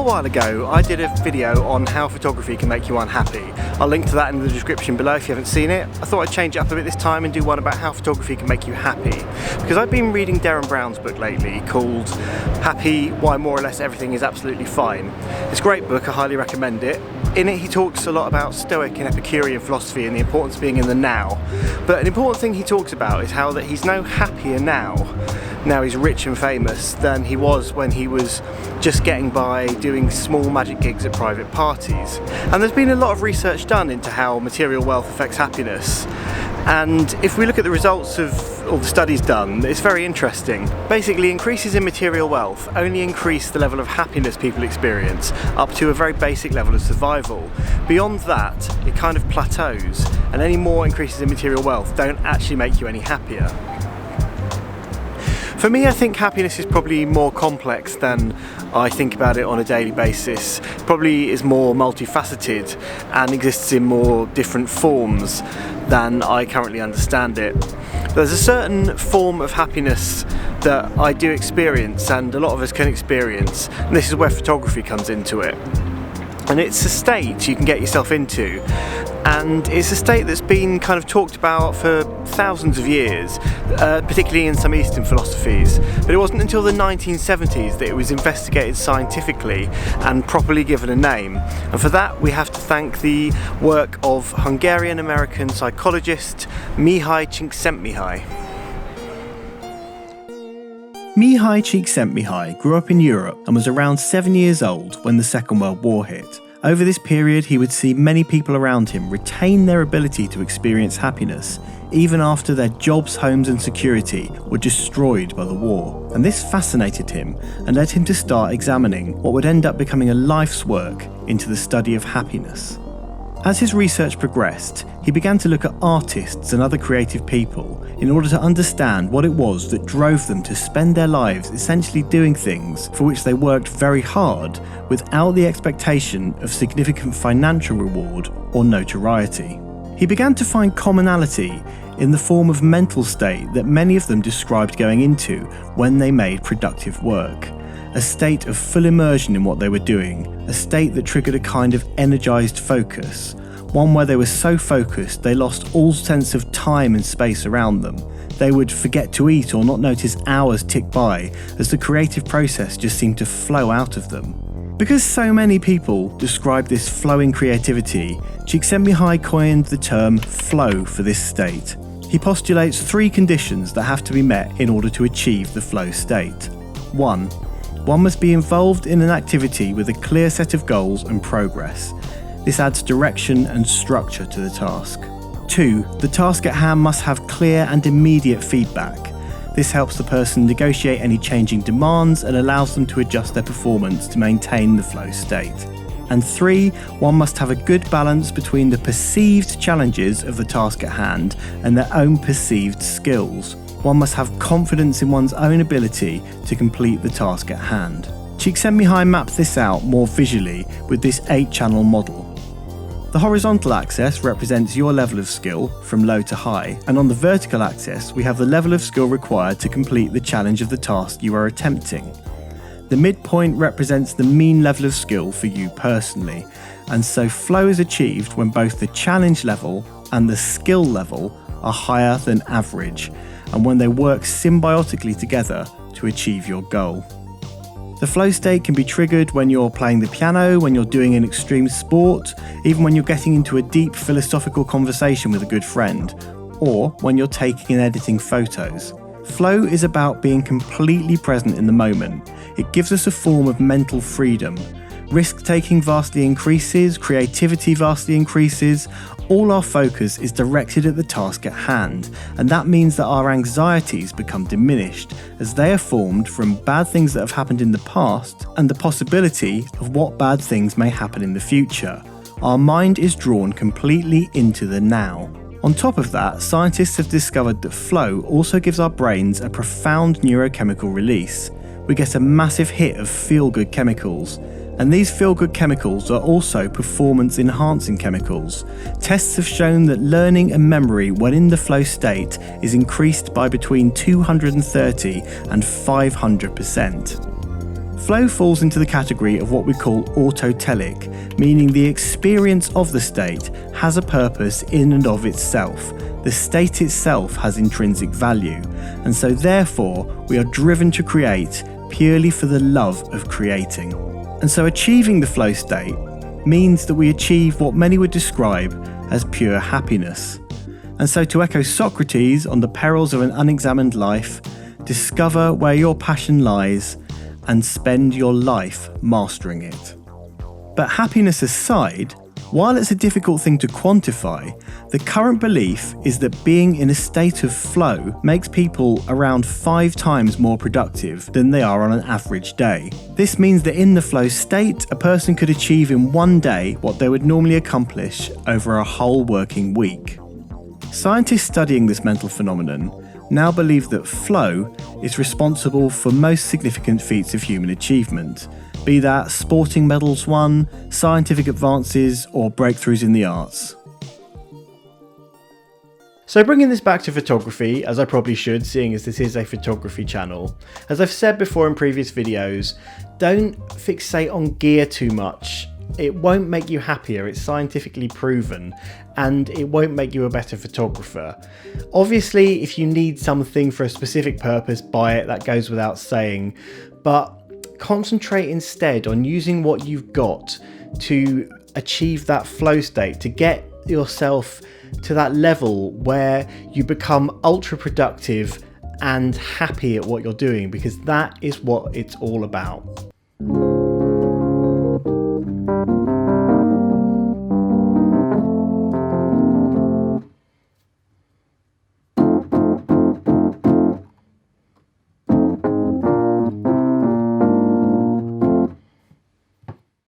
while ago I did a video on how photography can make you unhappy. I'll link to that in the description below if you haven't seen it. I thought I'd change it up a bit this time and do one about how photography can make you happy. Because I've been reading Darren Brown's book lately called Happy, Why More or Less Everything is Absolutely Fine. It's a great book, I highly recommend it. In it he talks a lot about Stoic and Epicurean philosophy and the importance of being in the now. But an important thing he talks about is how that he's no happier now he's rich and famous, than he was when he was just getting by doing small magic gigs at private parties. And there's been a lot of research done into how material wealth affects happiness. And if we look at the results of all the studies done, it's very interesting. Basically, increases in material wealth only increase the level of happiness people experience up to a very basic level of survival. Beyond that, it kind of plateaus, and any more increases in material wealth don't actually make you any happier. For me, I think happiness is probably more complex than I think about it on a daily basis. It probably is more multifaceted and exists in more different forms than I currently understand it. There's a certain form of happiness that I do experience, and a lot of us can experience, and this is where photography comes into it. And it's a state you can get yourself into, and it's a state that's been kind of talked about for thousands of years, particularly in some Eastern philosophies. But it wasn't until the 1970s that it was investigated scientifically and properly given a name. And for that we have to thank the work of Hungarian-American psychologist Mihaly Csikszentmihalyi. Mihaly Csikszentmihalyi grew up in Europe and was around 7 years old when the Second World War hit. Over this period, he would see many people around him retain their ability to experience happiness, even after their jobs, homes and security were destroyed by the war. And this fascinated him and led him to start examining what would end up becoming a life's work into the study of happiness. As his research progressed, he began to look at artists and other creative people in order to understand what it was that drove them to spend their lives essentially doing things for which they worked very hard without the expectation of significant financial reward or notoriety. He began to find commonality in the form of mental state that many of them described going into when they made productive work. A state of full immersion in what they were doing, a state that triggered a kind of energized focus, one where they were so focused they lost all sense of time and space around them. They would forget to eat or not notice hours tick by as the creative process just seemed to flow out of them. Because so many people describe this flowing creativity, Csikszentmihalyi coined the term flow for this state. He postulates 3 conditions that have to be met in order to achieve the flow state. 1. One must be involved in an activity with a clear set of goals and progress. This adds direction and structure to the task. 2. The task at hand must have clear and immediate feedback. This helps the person negotiate any changing demands and allows them to adjust their performance to maintain the flow state. And 3. One must have a good balance between the perceived challenges of the task at hand and their own perceived skills. One must have confidence in one's own ability to complete the task at hand. Csikszentmihalyi mapped this out more visually with this 8-channel model. The horizontal axis represents your level of skill from low to high, and on the vertical axis we have the level of skill required to complete the challenge of the task you are attempting. The midpoint represents the mean level of skill for you personally, and so flow is achieved when both the challenge level and the skill level are higher than average, and when they work symbiotically together to achieve your goal. The flow state can be triggered when you're playing the piano, when you're doing an extreme sport, even when you're getting into a deep philosophical conversation with a good friend, or when you're taking and editing photos. Flow is about being completely present in the moment. It gives us a form of mental freedom. Risk-taking vastly increases, creativity vastly increases. All our focus is directed at the task at hand, and that means that our anxieties become diminished, as they are formed from bad things that have happened in the past and the possibility of what bad things may happen in the future. Our mind is drawn completely into the now. On top of that, scientists have discovered that flow also gives our brains a profound neurochemical release. We get a massive hit of feel-good chemicals. And these feel-good chemicals are also performance-enhancing chemicals. Tests have shown that learning and memory when in the flow state is increased by between 230 and 500%. Flow falls into the category of what we call autotelic, meaning the experience of the state has a purpose in and of itself. The state itself has intrinsic value, and so therefore we are driven to create purely for the love of creating. And so achieving the flow state means that we achieve what many would describe as pure happiness. And so, to echo Socrates on the perils of an unexamined life, discover where your passion lies and spend your life mastering it. But happiness aside, while it's a difficult thing to quantify, the current belief is that being in a state of flow makes people around 5 times more productive than they are on an average day. This means that in the flow state, a person could achieve in one day what they would normally accomplish over a whole working week. Scientists studying this mental phenomenon now believe that flow is responsible for most significant feats of human achievement, be that sporting medals won, scientific advances, or breakthroughs in the arts. So bringing this back to photography, as I probably should, seeing as this is a photography channel, as I've said before in previous videos, don't fixate on gear too much. It won't make you happier, it's scientifically proven, and it won't make you a better photographer. Obviously, if you need something for a specific purpose, buy it, that goes without saying, but concentrate instead on using what you've got to achieve that flow state, to get yourself to that level where you become ultra productive and happy at what you're doing, because that is what it's all about.